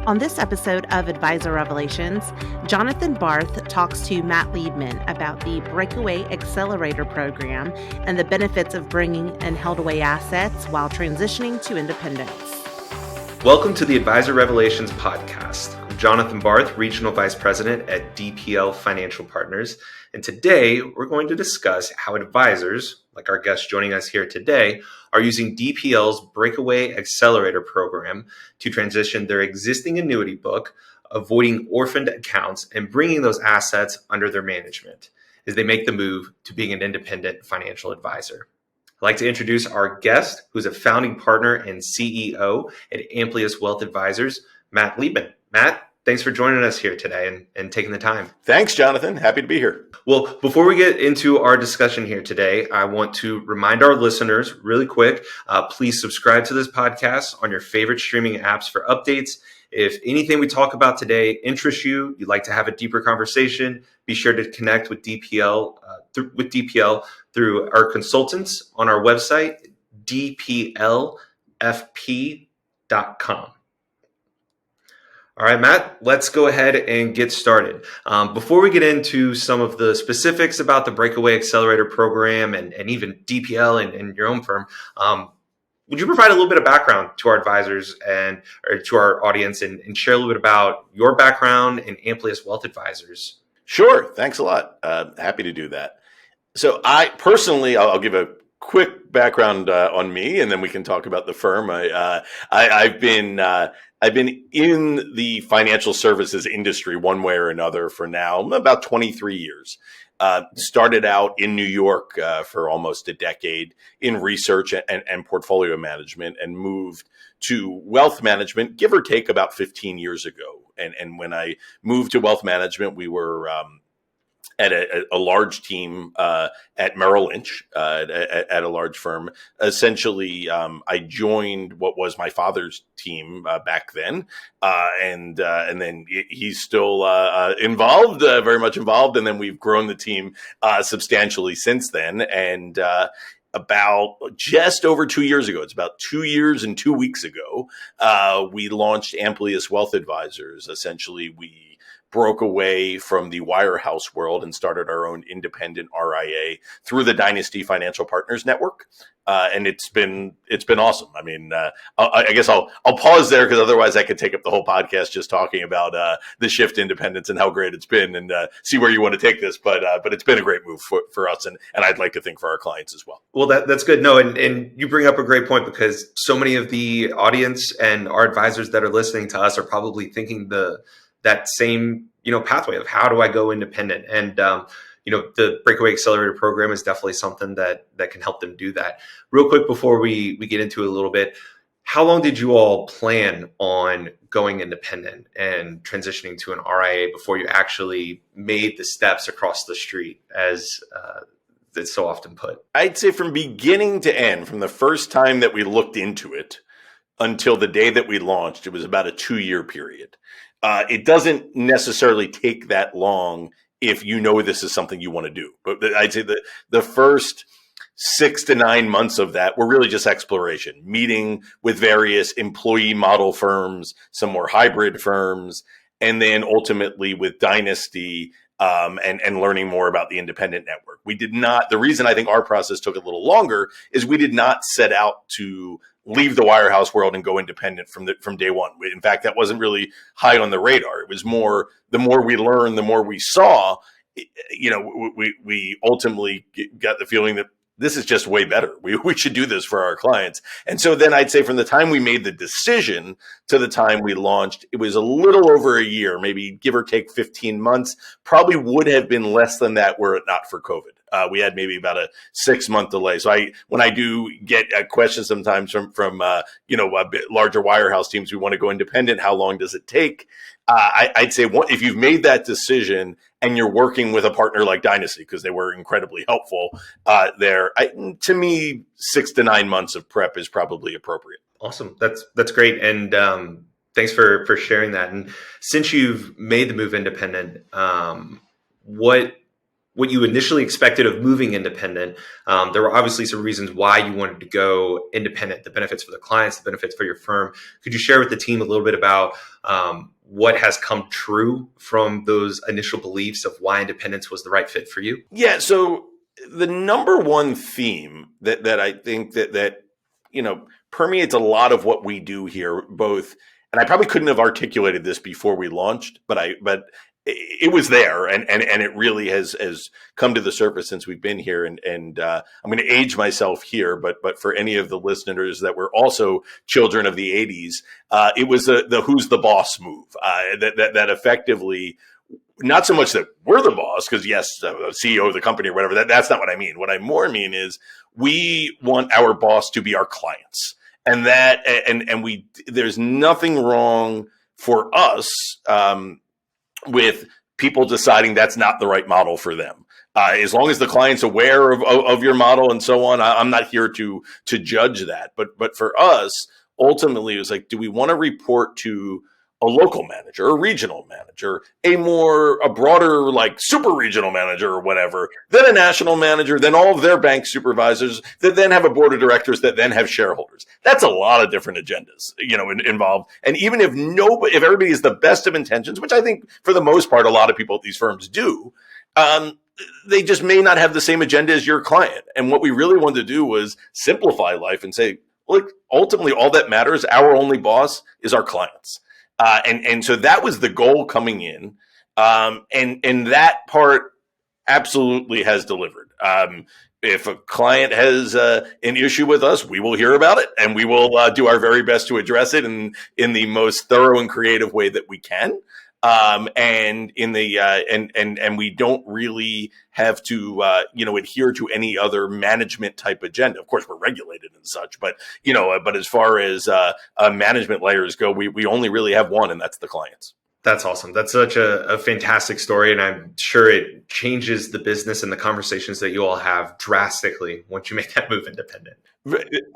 On this episode of Advisor Revelations, Jonathan Barth talks to Matt Liebman about the Breakaway Accelerator program and the benefits of bringing and held away assets while transitioning to independence. Welcome to the Advisor Revelations podcast. I'm Jonathan Barth, Regional Vice President at DPL Financial Partners. And today we're going to discuss how advisors, like our guest joining us here today, are using DPL's Breakaway Accelerator program to transition their existing annuity book, avoiding orphaned accounts and bringing those assets under their management as they make the move to being an independent financial advisor. I'd like to introduce our guest, who's a founding partner and CEO at Amplius Wealth Advisors, Matt Liebman. Matt, thanks for joining us here today and taking the time. Thanks, Jonathan. Happy to be here. Well, before we get into our discussion here today, I want to remind our listeners really quick, please subscribe to this podcast on your favorite streaming apps for updates. If anything we talk about today interests you, you'd like to have a deeper conversation, be sure to connect with DPL through our consultants on our website, dplfp.com. All right, Matt, let's go ahead and get started. Before we get into some of the specifics about the Breakaway Accelerator program and even DPL and your own firm, would you provide a little bit of background to our advisors or to our audience and share a little bit about your background and Amplius Wealth Advisors? Sure. Thanks a lot. Happy to do that. So I personally, I'll give a quick background on me, and then we can talk about the firm. I've been in the financial services industry one way or another for now about 23 years. Started out in New York for almost a decade in research and portfolio management, and moved to wealth management, give or take, about 15 years ago. And when I moved to wealth management, we were at a large team at Merrill Lynch, at a large firm. Essentially, I joined what was my father's team back then, and then he's still involved, very much involved. And then we've grown the team substantially since then. And about just over 2 years ago, it's about 2 years and 2 weeks ago, we launched Amplius Wealth Advisors. Essentially, we broke away from the wirehouse world and started our own independent RIA through the Dynasty Financial Partners Network. And it's been awesome. I mean, I guess I'll pause there, because otherwise I could take up the whole podcast just talking about the shift to independence and how great it's been, and see where you want to take this. But it's been a great move for us, and I'd like to think for our clients as well. Well, that's good. No, and you bring up a great point, because so many of the audience and our advisors that are listening to us are probably thinking that same, pathway of how do I go independent? And, the Breakaway Accelerator program is definitely something that can help them do that. Real quick, before we get into it a little bit, how long did you all plan on going independent and transitioning to an RIA before you actually made the steps across the street, as it's so often put? I'd say from beginning to end, from the first time that we looked into it until the day that we launched, it was about a 2-year period. It doesn't necessarily take that long if you know this is something you want to do. But I'd say the first 6 to 9 months of that were really just exploration, meeting with various employee model firms, some more hybrid firms, and then ultimately with Dynasty, and learning more about the independent network. We did not, the reason I think our process took a little longer is we did not set out to leave the wirehouse world and go independent from day one. In fact, that wasn't really high on the radar. It was more, the more we learned, the more we saw, we ultimately got the feeling that this is just way better. We should do this for our clients. And so then I'd say from the time we made the decision to the time we launched, it was a little over a year, maybe give or take 15 months, probably would have been less than that were it not for COVID. We had maybe about a 6-month delay. So when I do get questions sometimes from a bit larger wirehouse teams, we want to go independent, how long does it take? I'd say if you've made that decision and you're working with a partner like Dynasty, because they were incredibly helpful to me, 6 to 9 months of prep is probably appropriate. Awesome. That's great. And thanks for sharing that. And since you've made the move independent, what what you initially expected of moving independent. There were obviously some reasons why you wanted to go independent, the benefits for the clients, the benefits for your firm. Could you share with the team a little bit about what has come true from those initial beliefs of why independence was the right fit for you? Yeah. So the number one theme that I think that permeates a lot of what we do here, both, and I probably couldn't have articulated this before we launched, but it was there, and it really has come to the surface since we've been here. And I'm going to age myself here, but for any of the listeners that were also children of the '80s, it was the who's the boss move that effectively. Not so much that we're the boss, because yes, CEO of the company or whatever. That's not what I mean. What I more mean is we want our boss to be our clients, and there's nothing wrong for us. With people deciding that's not the right model for them. As long as the client's aware of your model and so on, I'm not here to judge that. But for us, ultimately, it was like, do we want to report to a local manager, a regional manager, a broader, like super regional manager or whatever, then a national manager, then all of their bank supervisors that then have a board of directors that then have shareholders. That's a lot of different agendas, involved. And even if everybody is the best of intentions, which I think for the most part, a lot of people at these firms do, they just may not have the same agenda as your client. And what we really wanted to do was simplify life and say, look, ultimately all that matters, our only boss is our clients. And so that was the goal coming in. And that part absolutely has delivered. If a client has an issue with us, we will hear about it, and we will do our very best to address it in the most thorough and creative way that we can. And we don't really have to adhere to any other management type agenda. Of course, we're regulated and such, but as far as management layers go, we only really have one, and that's the clients. That's awesome. That's such a fantastic story, and I'm sure it changes the business and the conversations that you all have drastically once you make that move independent.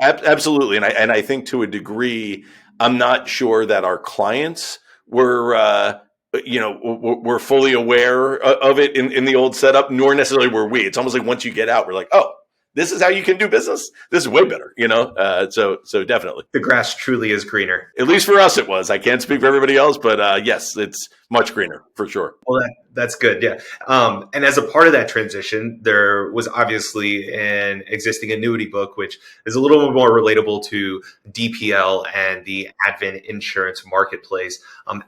Absolutely, and I think to a degree, I'm not sure that our clients were fully aware of it in the old setup, nor necessarily were we. It's almost like once you get out, we're like, oh, this is how you can do business. This is way better, So definitely, the grass truly is greener. At least for us, it was. I can't speak for everybody else, but yes, it's much greener for sure. Well, that's good, yeah. And as a part of that transition, there was obviously an existing annuity book, which is a little bit more relatable to DPL and the Advent insurance marketplace.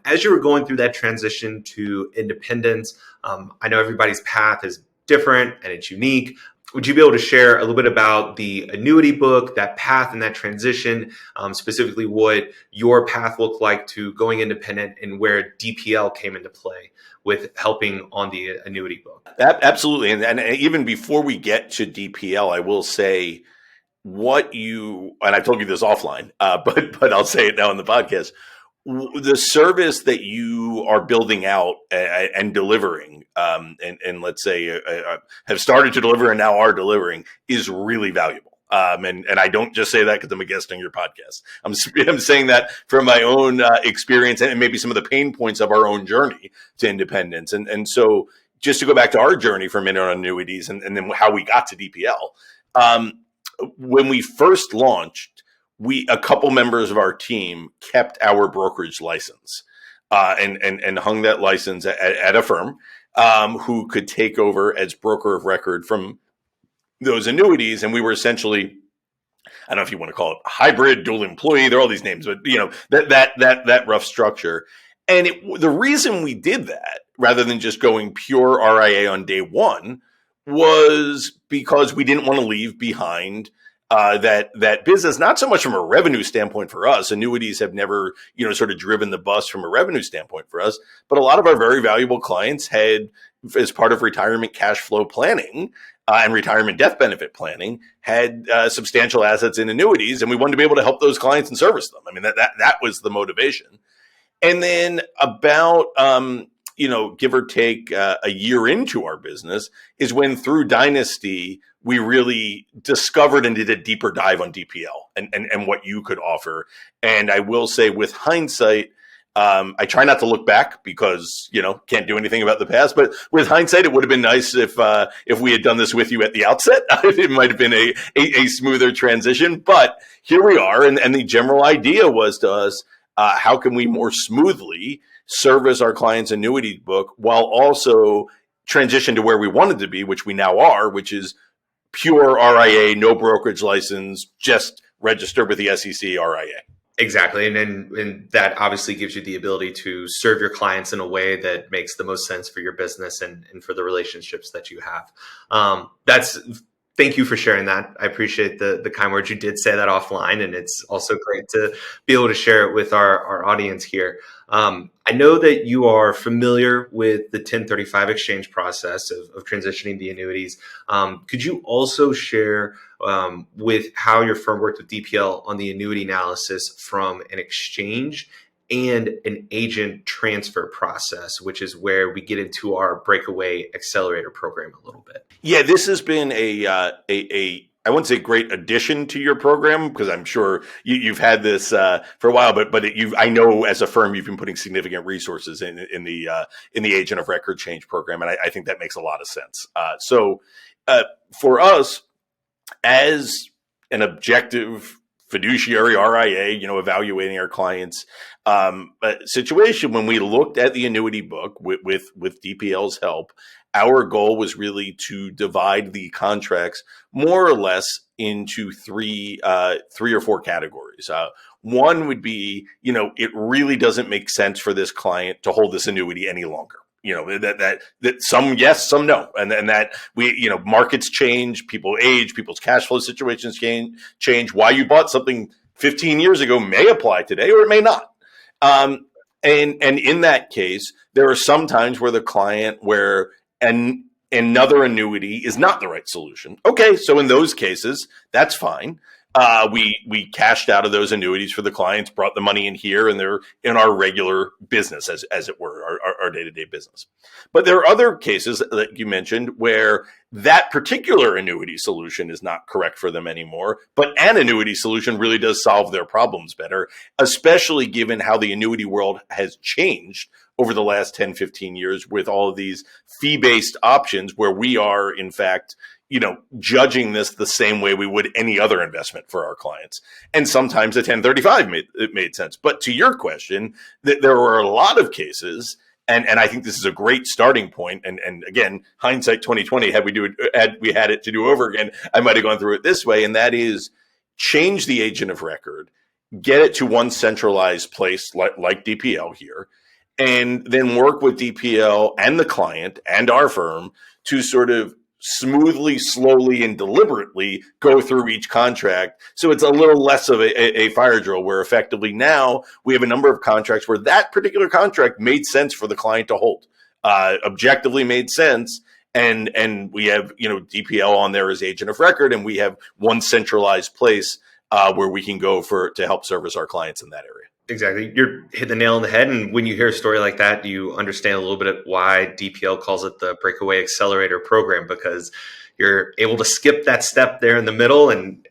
As you were going through that transition to independence, I know everybody's path is different and it's unique. Would you be able to share a little bit about the annuity book, that path and that transition, specifically what your path looked like to going independent and where DPL came into play with helping on the annuity book? Absolutely. And even before we get to DPL, I will say and I told you this offline, but I'll say it now in the podcast. The service that you are building out and delivering, and let's say have started to deliver and now are delivering, is really valuable. And I don't just say that because I'm a guest on your podcast. I'm saying that from my own experience and maybe some of the pain points of our own journey to independence. And so just to go back to our journey for a minute on annuities and then how we got to DPL. When we first launched, a couple members of our team kept our brokerage license and hung that license at a firm who could take over as broker of record from those annuities. And we were essentially, I don't know if you want to call it hybrid, dual employee, there are all these names, but that rough structure. And the reason we did that, rather than just going pure RIA on day one, was because we didn't want to leave behind that business, not so much from a revenue standpoint for us. Annuities have never, sort of driven the bus from a revenue standpoint for us. But a lot of our very valuable clients had, as part of retirement cash flow planning and retirement death benefit planning, had substantial assets in annuities, and we wanted to be able to help those clients and service them. I mean, that was the motivation. And then about give or take a year into our business is when, through Dynasty, we really discovered and did a deeper dive on DPL and what you could offer. And I will say, with hindsight, I try not to look back because, can't do anything about the past. But with hindsight, it would have been nice if we had done this with you at the outset. It might have been a smoother transition. But here we are. And the general idea was to us, how can we more smoothly service our clients' annuity book while also transition to where we wanted to be, which we now are, which is pure RIA, no brokerage license, just registered with the SEC RIA. Exactly. And that obviously gives you the ability to serve your clients in a way that makes the most sense for your business and for the relationships that you have. Thank you for sharing that. I appreciate the kind words. You did say that offline, and it's also great to be able to share it with our audience here. I know that you are familiar with the 1035 exchange process of transitioning the annuities. Could you also share with how your firm worked with DPL on the annuity analysis from an exchange and an agent transfer process, which is where we get into our Breakaway Accelerator program a little bit? Yeah, this has been I wouldn't say great addition to your program, because I'm sure you've had this for a while, but I know as a firm you've been putting significant resources in the agent of record change program, and I think that makes a lot of sense. So for us, as an objective fiduciary RIA, evaluating our clients' situation, when we looked at the annuity book with DPL's help, our goal was really to divide the contracts more or less into three or four categories. One would be, it really doesn't make sense for this client to hold this annuity any longer. That some yes, some no, and that we, markets change, people age, people's cash flow situations change. Why you bought something 15 years ago may apply today, or it may not. And in that case, there are some times where the client another annuity is not the right solution. Okay, so in those cases, that's fine. We cashed out of those annuities for the clients, brought the money in here, and they're in our regular business, as it were, our day-to-day business. But there are other cases that you mentioned where that particular annuity solution is not correct for them anymore, but an annuity solution really does solve their problems better, especially given how the annuity world has changed over the last 10, 15 years with all of these fee-based options where we are, in fact, judging this the same way we would any other investment for our clients. And sometimes a 1035 made sense. But to your question, there were a lot of cases, and I think this is a great starting point. And again, hindsight 2020, had we had it to do over again, I might have gone through it this way. And that is change the agent of record, get it to one centralized place like DPL here, and then work with DPL and the client and our firm to sort of smoothly, slowly, and deliberately go through each contract. So it's a little less of a fire drill, where effectively now we have a number of contracts where that particular contract made sense for the client to hold, objectively made sense. And we have, DPL on there as agent of record, and we have one centralized place where we can go to help service our clients in that area. Exactly. You're hitting the nail on the head. And when you hear a story like that, you understand a little bit of why DPL calls it the Breakaway Accelerator program, because you're able to skip that step there in the middle. And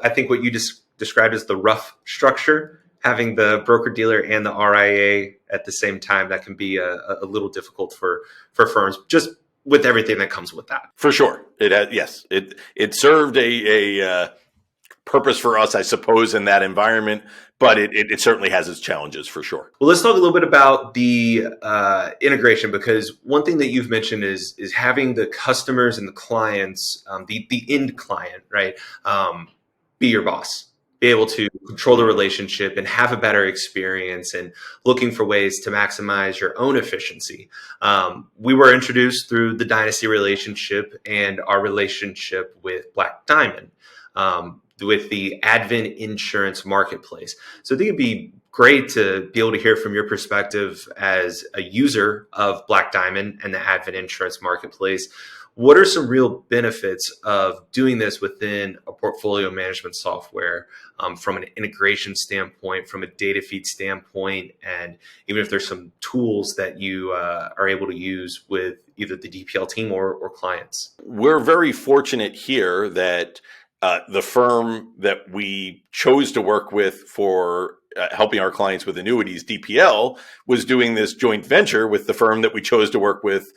I think what you just described as the rough structure, having the broker dealer and the RIA at the same time, that can be a little difficult for firms, just with everything that comes with that. For sure. It served a purpose for us, I suppose, in that environment, but it certainly has its challenges for sure. Well, let's talk a little bit about the integration, because one thing that you've mentioned is having the customers and the clients, the end client, right, be your boss, be able to control the relationship and have a better experience, and looking for ways to maximize your own efficiency. We were introduced through the Dynasty relationship and our relationship with Black Diamond, with the Advent Insurance Marketplace. So I think it'd be great to be able to hear from your perspective as a user of Black Diamond and the Advent Insurance Marketplace. What are some real benefits of doing this within a portfolio management software, from an integration standpoint, from a data feed standpoint, and even if there's some tools that you are able to use with either the DPL team or clients? We're very fortunate here that the firm that we chose to work with for helping our clients with annuities, DPL was doing this joint venture with the firm that we chose to work with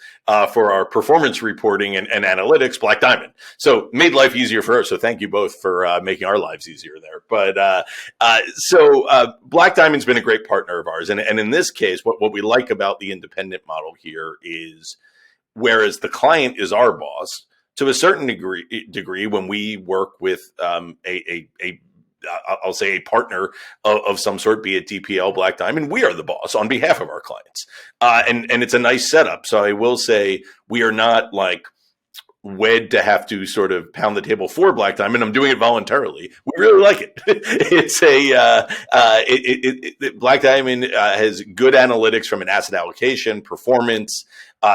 for our performance reporting and analytics, Black Diamond. So made life easier for us. So thank you both for making our lives easier there. But so Black Diamond's been a great partner of ours. And in this case, what we like about the independent model here is, whereas the client is our boss, to a certain degree, when we work with I'll say a partner of some sort, be it DPL, Black Diamond, we are the boss on behalf of our clients. And it's a nice setup. So I will say we are not like wed to have to sort of pound the table for Black Diamond. I'm doing it voluntarily. We really like it. It's Black Diamond has good analytics from an asset allocation, performance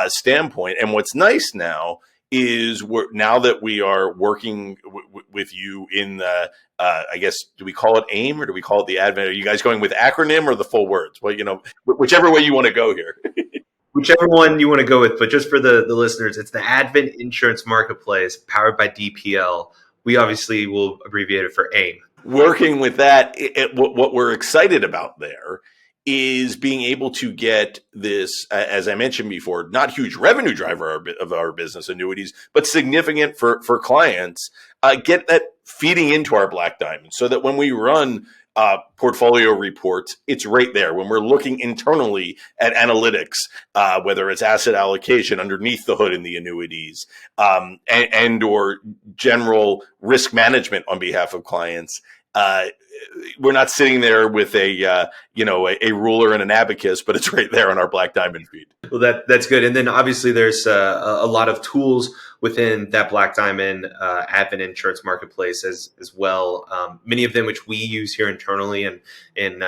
standpoint. And what's nice now is now that we are working with you in the, I guess, do we call it AIM or do we call it the Advent? Are you guys going with acronym or the full words? Well, whichever way you want to go here. Whichever one you want to go with, but just for the listeners, it's the Advent Insurance Marketplace powered by DPL. We obviously will abbreviate it for AIM. Working with that, what we're excited about there is being able to get this, as I mentioned before, not huge revenue driver of our business annuities, but significant for clients, get that feeding into our Black Diamond so that when we run portfolio reports, it's right there. When we're looking internally at analytics, whether it's asset allocation underneath the hood in the annuities, and or general risk management on behalf of clients, we're not sitting there with a ruler and an abacus, but it's right there on our Black Diamond feed. Well, that's good. And then obviously there's a lot of tools within that Black Diamond Advent Insurance Marketplace as well. Many of them which we use here internally and in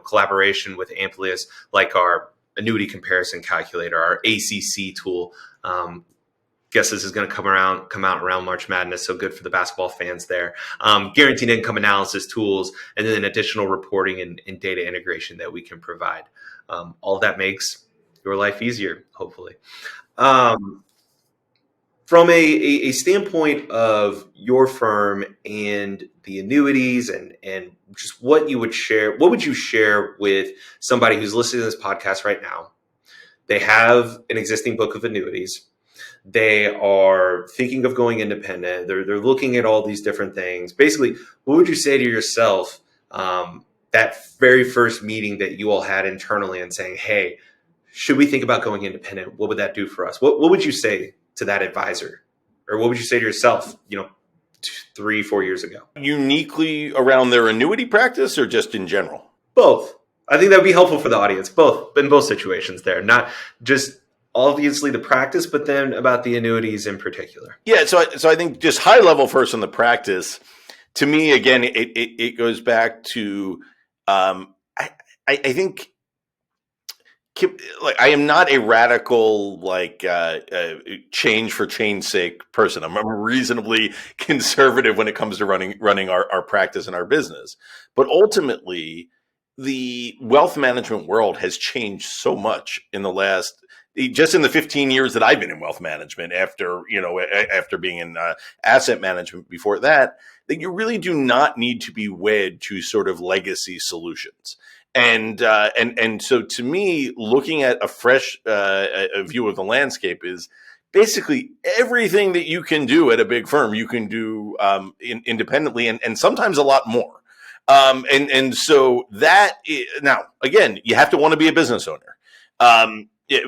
collaboration with Amplius, like our annuity comparison calculator, our ACC tool. Guess this is going to come out around March Madness. So good for the basketball fans there. Guaranteed income analysis tools, and then additional reporting and data integration that we can provide. All of that makes your life easier, hopefully. From a standpoint of your firm and the annuities and just what would you share with somebody who's listening to this podcast right now? They have an existing book of annuities. They are thinking of going independent. They're looking at all these different things. Basically, what would you say to yourself that very first meeting that you all had internally and saying, hey, should we think about going independent? What would that do for us? What would you say to that advisor? Or what would you say to yourself, 3-4 years ago? Uniquely around their annuity practice or just in general? Both. I think that would be helpful for the audience, both, in both situations there, not just obviously the practice, but then about the annuities in particular. Yeah, so I think just high level first on the practice, to me, again, it goes back to, I think, like, I am not a radical, change for change's sake person. I'm reasonably conservative when it comes to running our practice and our business. But ultimately, the wealth management world has changed so much in the 15 years that I've been in wealth management, after being in asset management before that you really do not need to be wed to sort of legacy solutions. And so to me, looking at a fresh a view of the landscape is basically everything that you can do at a big firm, you can do independently and sometimes a lot more. And so now, again, you have to want to be a business owner.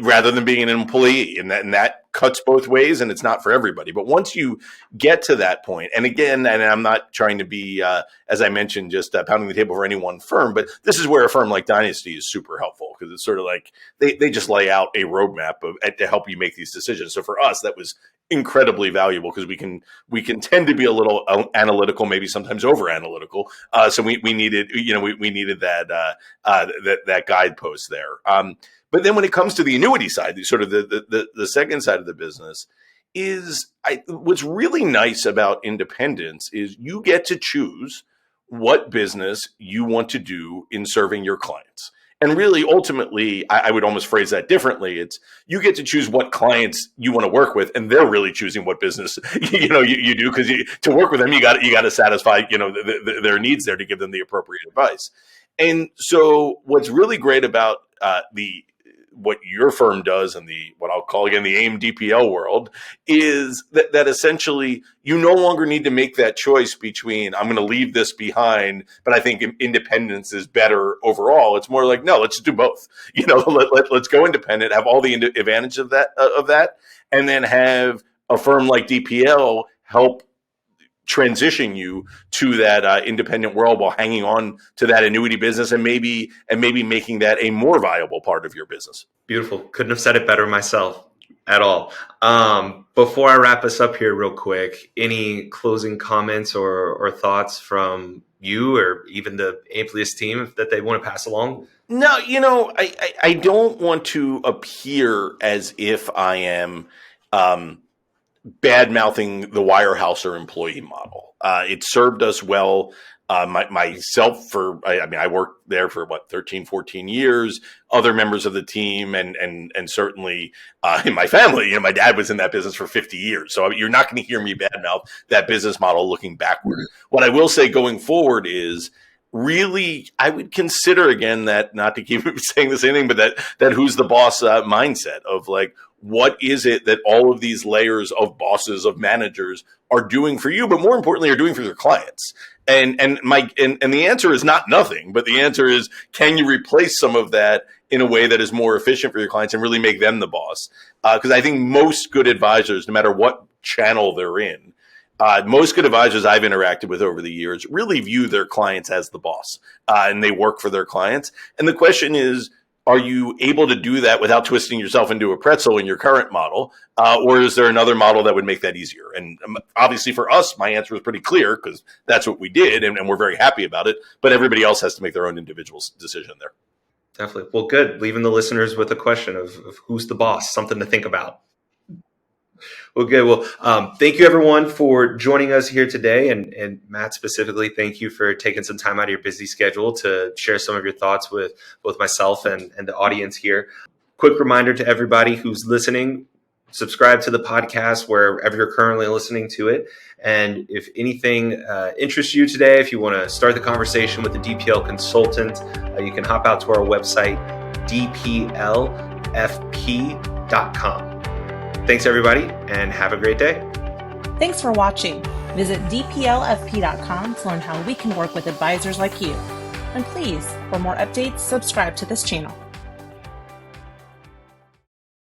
Rather than being an employee, and that cuts both ways, and it's not for everybody. But once you get to that point, and again, and I'm not trying to be, as I mentioned, just pounding the table for any one firm, but this is where a firm like Dynasty is super helpful, because it's sort of like they just lay out a roadmap to help you make these decisions. So for us, that was incredibly valuable, because we can tend to be a little analytical, maybe sometimes over analytical. So we needed we needed that guidepost there. But then when it comes to the annuity side, sort of the second side of the business, what's really nice about independence is you get to choose what business you want to do in serving your clients. And really, ultimately, I would almost phrase that differently. It's you get to choose what clients you want to work with, and they're really choosing what business you do, because to work with them, you got to satisfy their needs there to give them the appropriate advice. And so what's really great about what your firm does in what I'll call again the AIM DPL world is that essentially you no longer need to make that choice between I'm going to leave this behind, but I think independence is better overall. It's more like, no, let's do both. Let's go independent, have all the advantage of that, and then have a firm like DPL help transition you to that independent world while hanging on to that annuity business and maybe making that a more viable part of your business. Beautiful. Couldn't have said it better myself at all. Before I wrap us up here real quick, any closing comments or thoughts from you or even the Amplius team that they want to pass along? No, I don't want to appear as if I am bad-mouthing the wirehouser employee model. It served us well. Myself I worked there for 13, 14 years, other members of the team and certainly in my family, my dad was in that business for 50 years. So you're not going to hear me badmouth that business model looking backward. What I will say going forward is really, I would consider again that, not to keep saying the same thing, but that who's the boss mindset of like, what is it that all of these layers of bosses, of managers are doing for you, but more importantly, are doing for their clients? And the answer is not nothing, but the answer is, can you replace some of that in a way that is more efficient for your clients and really make them the boss? Because I think most good advisors, no matter what channel they're in, most good advisors I've interacted with over the years really view their clients as the boss, and they work for their clients. And the question is, are you able to do that without twisting yourself into a pretzel in your current model? Or is there another model that would make that easier? And obviously for us, my answer is pretty clear because that's what we did and we're very happy about it. But everybody else has to make their own individual decision there. Definitely. Well, good. Leaving the listeners with a question of who's the boss, something to think about. Well, good. Well, thank you everyone for joining us here today. And Matt, specifically, thank you for taking some time out of your busy schedule to share some of your thoughts with both myself and the audience here. Quick reminder to everybody who's listening, subscribe to the podcast wherever you're currently listening to it. And if anything interests you today, if you want to start the conversation with a DPL consultant, you can hop out to our website, dplfp.com. Thanks, everybody, and have a great day. Thanks for watching. Visit dplfp.com to learn how we can work with advisors like you. And please, for more updates, subscribe to this channel.